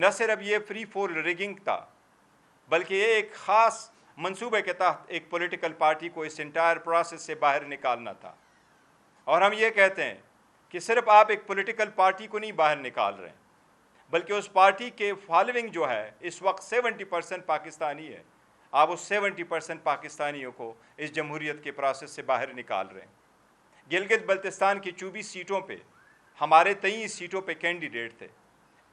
न सिर्फ ये फ्री फॉर रिगिंग था, बल्कि ये एक ख़ास मंसूबे के तहत एक पॉलिटिकल पार्टी को इस इंटायर प्रोसेस से बाहर निकालना था। और हम ये कहते हैं कि सिर्फ आप एक पॉलिटिकल पार्टी को नहीं बाहर निकाल रहे हैं, बल्कि उस पार्टी के फॉलोइंग जो है इस वक्त 70% पाकिस्तानी है, आप उस 70% पाकिस्तानियों को इस जमहूरियत के प्रोसेस से बाहर निकाल रहे हैं। गिलगित बल्तिस्तान की 24 सीटों पे हमारे 23 सीटों पे कैंडिडेट थे,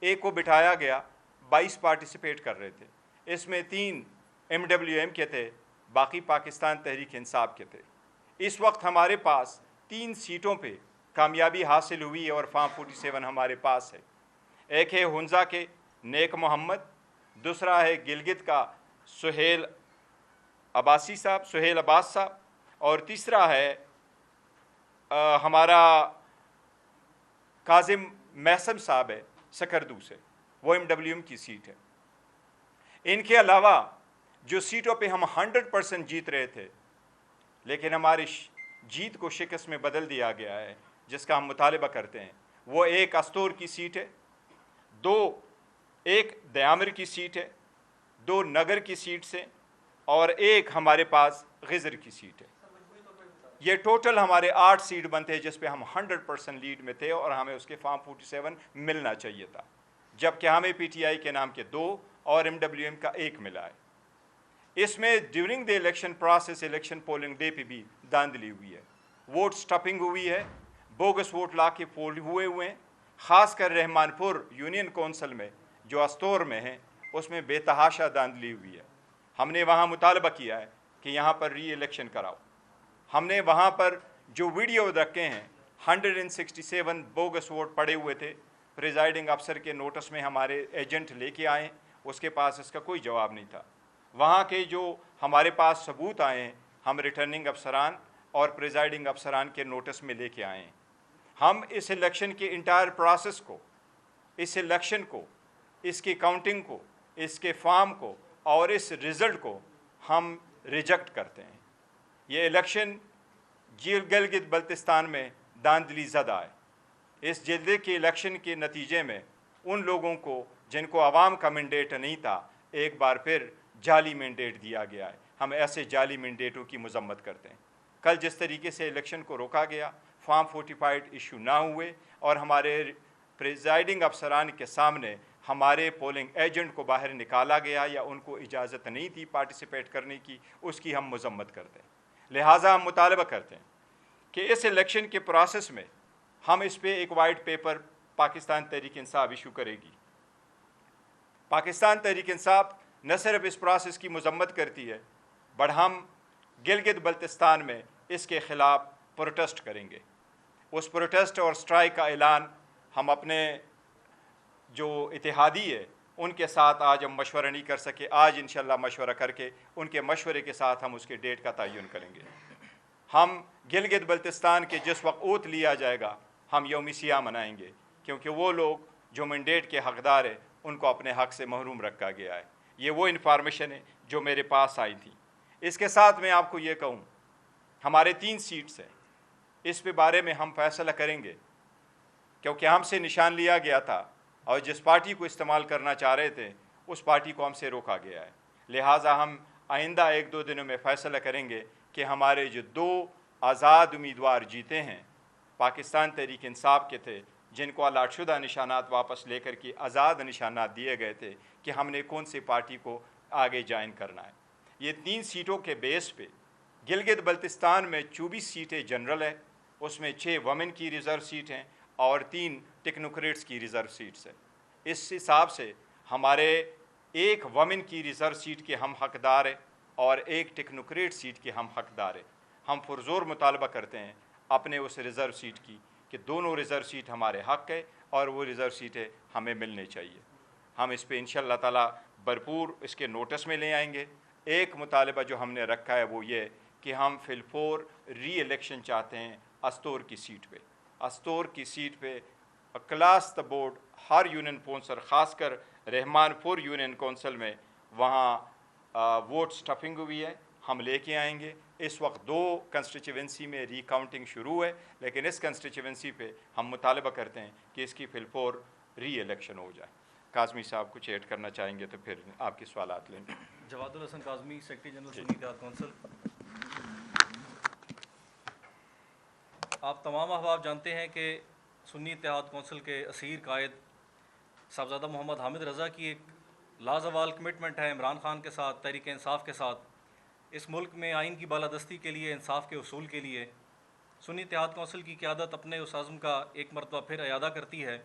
एक को बिठाया गया, 22 पार्टिसिपेट कर रहे थे, इसमें 3 MWM के थे, बाकी पाकिस्तान तहरीक इंसाफ के थे। इस वक्त हमारे पास 3 सीटों पे कामयाबी हासिल हुई है और फॉर्म 47 हमारे पास है। एक है हुंजा के नेक मोहम्मद, दूसरा है गिलगित का सुहेल अब्बास साहब, और तीसरा है हमारा काजिम महसम साहब है सकरदू से, वो MWM की सीट है। इनके अलावा जो सीटों पे हम 100% जीत रहे थे, लेकिन हमारी जीत को शिकस्त में बदल दिया गया है, जिसका हम मुतालबा करते हैं, वो एक अस्तूर की सीट है, 1 दयामिर की सीट है, 2 नगर की सीट से, और 1 हमारे पास गिजर की सीट है। ये टोटल हमारे 8 सीट बनते हैं, जिस पे हम 100% लीड में थे और हमें उसके फॉर्म 47 मिलना चाहिए था, जबकि हमें PTI के नाम के 2 और MWM का 1 मिला है। इसमें during the election process, election polling day पे भी धांधली हुई है, वोट स्टफिंग हुई है, बोगस वोट ला के पोल हुए हैं। ख़ासकर रहमानपुर यूनियन कौंसिल में जो अस्तौर में है, उसमें बेतहाशा धांधली हुई है। हमने वहाँ मुतालबा किया है कि यहाँ पर री इलेक्शन कराओ। हमने वहाँ पर जो वीडियो रखे हैं, 167 बोगस वोट पड़े हुए थे, प्रिजाइडिंग अफसर के नोटिस में हमारे एजेंट लेके आए, उसके पास इसका कोई जवाब नहीं था। वहाँ के जो हमारे पास सबूत आए हैं, हम रिटर्निंग अफसरान और प्रिजाइडिंग अफसरान के नोटिस में लेके आए हैं। हम इस इलेक्शन के इंटायर प्रोसेस को, इस इलेक्शन को, इसकी काउंटिंग को, इसके फॉर्म को और इस रिज़ल्ट को हम रिजेक्ट करते हैं। ये इलेक्शन गिलगित बल्तिस्तान में धांधली ज़दा है। इस जिले के इलेक्शन के नतीजे में उन लोगों को जिनको आवाम का मैंडेट नहीं था, एक बार फिर जाली मैंडेट दिया गया है। हम ऐसे जाली मैंडेटों की मजम्मत करते हैं। कल जिस तरीके से इलेक्शन को रोका गया, फॉर्म 45 इशू ना हुए और हमारे प्रिजाइडिंग अफसरान के सामने हमारे पोलिंग एजेंट को बाहर निकाला गया या उनको इजाज़त नहीं थी पार्टिसिपेट करने की, उसकी हम मजम्मत करते हैं। लिहाजा हम मुतालबा करते हैं कि इस इलेक्शन के प्रोसेस में हम इस पर एक white paper Pakistan Tehreek Insaf issue करेगी। पाकिस्तान तहरीक इंसाफ न सिर्फ इस प्रोसेस की मजम्मत करती है, बट हम गिलगित बल्तिस्तान में इसके ख़िलाफ़ प्रोटेस्ट करेंगे। उस प्रोटेस्ट और स्ट्राइक का ऐलान हम अपने जो इत्तेहादी है उनके साथ आज हम मशवरा नहीं कर सके। आज इंशाल्लाह मशवरा करके उनके मशवरे के साथ हम उसके डेट का तयन करेंगे। हम गिलगित बल्तिस्तान के जिस वक्त ओत लिया जाएगा, हम यौम सियाह मनाएंगे, क्योंकि वो लोग जो मैंडेट के हकदार है उनको अपने हक़ से महरूम रखा गया है। ये वो इन्फॉर्मेशन है जो मेरे पास आई थी। इसके साथ मैं आपको ये कहूँ, हमारे 3 सीट्स हैं, इस पे बारे में हम फैसला करेंगे, क्योंकि हमसे निशान लिया गया था और जिस पार्टी को इस्तेमाल करना चाह रहे थे उस पार्टी को हमसे रोका गया है। लिहाजा हम आइंदा 1-2 दिनों में फ़ैसला करेंगे कि हमारे जो 2 आज़ाद उम्मीदवार जीते हैं, पाकिस्तान तहरीक इंसाफ के थे, जिनको अलाटशुदा निशानात वापस लेकर के आज़ाद निशानात दिए गए थे, कि हमने कौन सी पार्टी को आगे ज्वाइन करना है। ये 3 सीटों के बेस पे गिलगित बल्तिस्तान में 24 सीटें जनरल है, उसमें 6 वमेन की रिज़र्व सीट हैं और 3 टेक्नोक्रेट्स की रिज़र्व सीट्स है। इस हिसाब से हमारे 1 वमेन की रिज़र्व सीट के हम हकदार हैं और 1 टेक्नोक्रेट सीट के हम हकदार हैं। हम पुरज़ोर मुतालबा करते हैं अपने उस रिज़र्व सीट की कि दोनों रिज़र्व सीट हमारे हक़ है और वो रिज़र्व सीटें हमें मिलनी चाहिए। हम इस पर इंशाअल्लाह ताला भरपूर इसके नोटिस में ले आएंगे। एक मुतालबा जो हमने रखा है वो ये कि हम फिलफोर री इलेक्शन चाहते हैं अस्तौर की सीट पे। अस्तौर की सीट पे क्लास द बोर्ड हर यूनियन कौंसल, ख़ासकर रहमानपुर यूनियन कौंसल में वहाँ वोट स्टफिंग हुई है, हम लेके आएंगे। इस वक्त 2 कंस्टिट्यूंसी में रिकाउंटिंग शुरू है, लेकिन इस कंस्टिट्यूंसी पे हम मुतालबा करते हैं कि इसकी फिलफोर री इलेक्शन हो जाए। کاظمی صاحب کچھ ایڈ کرنا چاہیں گے تو پھر آپ کے سوالات لیں گے. جواد الحسن کاظمی، سیکرٹری جنرل سنی اتحاد کونسل. آپ تمام احباب جانتے ہیں کہ سنی اتحاد کونسل کے اسیر قائد صاحبزادہ محمد حامد رضا کی ایک لازوال کمٹمنٹ ہے عمران خان کے ساتھ، تحریک انصاف کے ساتھ. اس ملک میں آئین کی بالادستی کے لیے، انصاف کے اصول کے لیے سنی اتحاد کونسل کی قیادت اپنے اس عزم کا ایک مرتبہ پھر اعادہ کرتی ہے،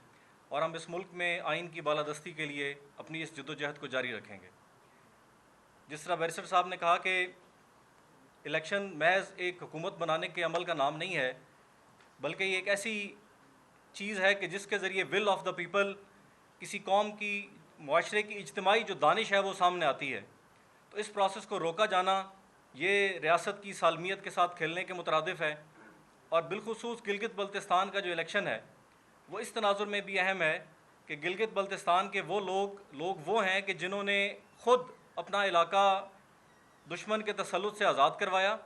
اور ہم اس ملک میں آئین کی بالادستی کے لیے اپنی اس جدوجہد کو جاری رکھیں گے. جس طرح بیرسٹر صاحب نے کہا کہ الیکشن محض ایک حکومت بنانے کے عمل کا نام نہیں ہے، بلکہ یہ ایک ایسی چیز ہے کہ جس کے ذریعے ول آف دا پیپل، کسی قوم کی، معاشرے کی اجتماعی جو دانش ہے وہ سامنے آتی ہے. تو اس پروسیس کو روکا جانا یہ ریاست کی سالمیت کے ساتھ کھیلنے کے مترادف ہے. اور بالخصوص گلگت بلتستان کا جو الیکشن ہے وہ اس تناظر میں بھی اہم ہے کہ گلگت بلتستان کے وہ لوگ وہ ہیں کہ جنہوں نے خود اپنا علاقہ دشمن کے تسلط سے آزاد کروایا،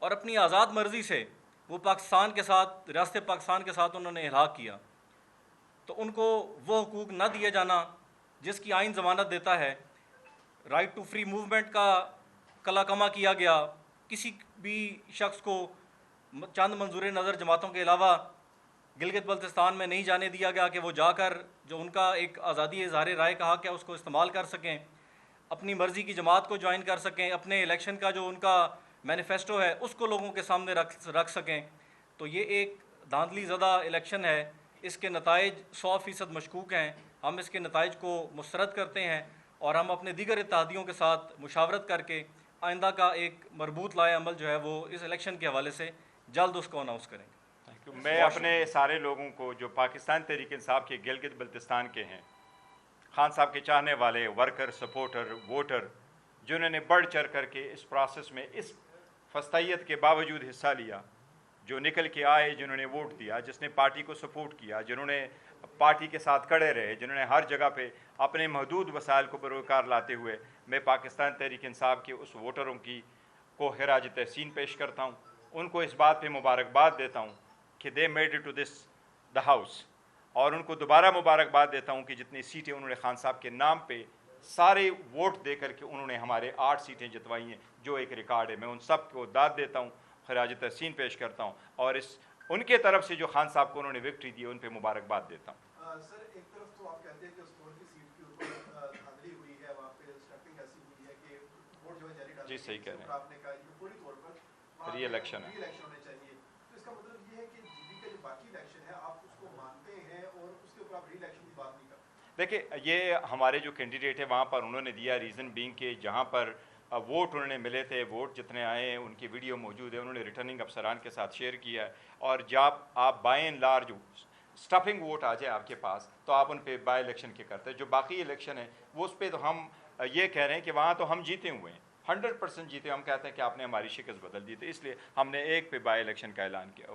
اور اپنی آزاد مرضی سے وہ پاکستان کے ساتھ، ریاست پاکستان کے ساتھ انہوں نے الحاق کیا. تو ان کو وہ حقوق نہ دیے جانا جس کی آئین ضمانت دیتا ہے. رائٹ ٹو فری موومنٹ کا کلا کما کیا گیا. کسی بھی شخص کو چند منظور نظر جماعتوں کے علاوہ گلگت بلتستان میں نہیں جانے دیا گیا کہ وہ جا کر جو ان کا ایک آزادی اظہار رائے کا حق ہے اس کو استعمال کر سکیں، اپنی مرضی کی جماعت کو جوائن کر سکیں، اپنے الیکشن کا جو ان کا مینیفیسٹو ہے اس کو لوگوں کے سامنے رکھ سکیں. تو یہ ایک دھاندلی زدہ الیکشن ہے. اس کے نتائج 100% مشکوک ہیں. ہم اس کے نتائج کو مسترد کرتے ہیں، اور ہم اپنے دیگر اتحادیوں کے ساتھ مشاورت کر کے آئندہ کا ایک مربوط لائحہ عمل جو ہے وہ اس الیکشن کے حوالے سے جلد اس کو اناؤنس کریں گے. میں اپنے سارے لوگوں کو جو پاکستان تحریک انصاف کے گلگت بلتستان کے ہیں، خان صاحب کے چاہنے والے، ورکر، سپورٹر، ووٹر، جنہوں نے بڑھ چڑھ کر کے اس پروسیس میں اس فستائیت کے باوجود حصہ لیا، جو نکل کے آئے، جنہوں نے ووٹ دیا، جس نے پارٹی کو سپورٹ کیا، جنہوں نے پارٹی کے ساتھ کھڑے رہے، جنہوں نے ہر جگہ پہ اپنے محدود وسائل کو بروکار لاتے ہوئے، میں پاکستان تحریک انصاف کے اس ووٹروں کو خراج تحسین پیش کرتا ہوں. ان کو اس بات پہ مبارکباد دیتا ہوں کہ they made it to the house, اور ان کو دوبارہ مبارکباد دیتا ہوں کہ جتنی سیٹیں انہوں نے خان صاحب کے نام پہ سارے ووٹ دے کر کے انہوں نے ہمارے 8 سیٹیں جتوائی ہیں، جو ایک ریکارڈ ہے. میں ان سب کو داد دیتا ہوں، خراج تحسین پیش کرتا ہوں، اور ان کے طرف سے جو خان صاحب کو انہوں نے وکٹری دی ان پہ مبارکباد دیتا ہوں. سر ایک طرف تو آپ کہتے ہیں کہ اسکور کی سیٹ کے اوپر دھاندلی ہوئی ہے، وہاں پہ اسٹیمپنگ ایسی ہوئی ہے کہ ووٹ جو ہے جاری ڈال، جی صحیح کہہ رہے ہیں، آپ نے کہا کہ فوری طور پر ری الیکشن ہے، ری الیکشن ہونے چاہیے. تو اس کا مطلب یہ ہے کہ جی بی کا جو باقی الیکشن ہے آپ اس کو مانتے ہیں اور اس کے اوپر آپ ری الیکشن کی بات نہیں کرتے؟ دیکھیں یہ ہمارے جو کینڈیڈیٹ ہے وہاں پر انہوں نے دیا ریزن بینگ کہ جہاں پر ووٹ انہوں نے ملے تھے، ووٹ جتنے آئے ہیں ان کی ویڈیو موجود ہے، انہوں نے ریٹرننگ افسران کے ساتھ شیئر کیا ہے. اور جب آپ by and large stuffing vote آ جائے آپ کے پاس تو آپ ان پہ بائی الیکشن کے کرتے ہیں. جو باقی الیکشن ہے وہ اس پہ تو ہم یہ کہہ رہے ہیں کہ وہاں تو ہم جیتے ہوئے ہیں، 100% جیتے. ہم کہتے ہیں کہ آپ نے ہماری شکست بدل دی، تو اس لیے ہم نے ایک پہ بائی الیکشن کا اعلان کیا.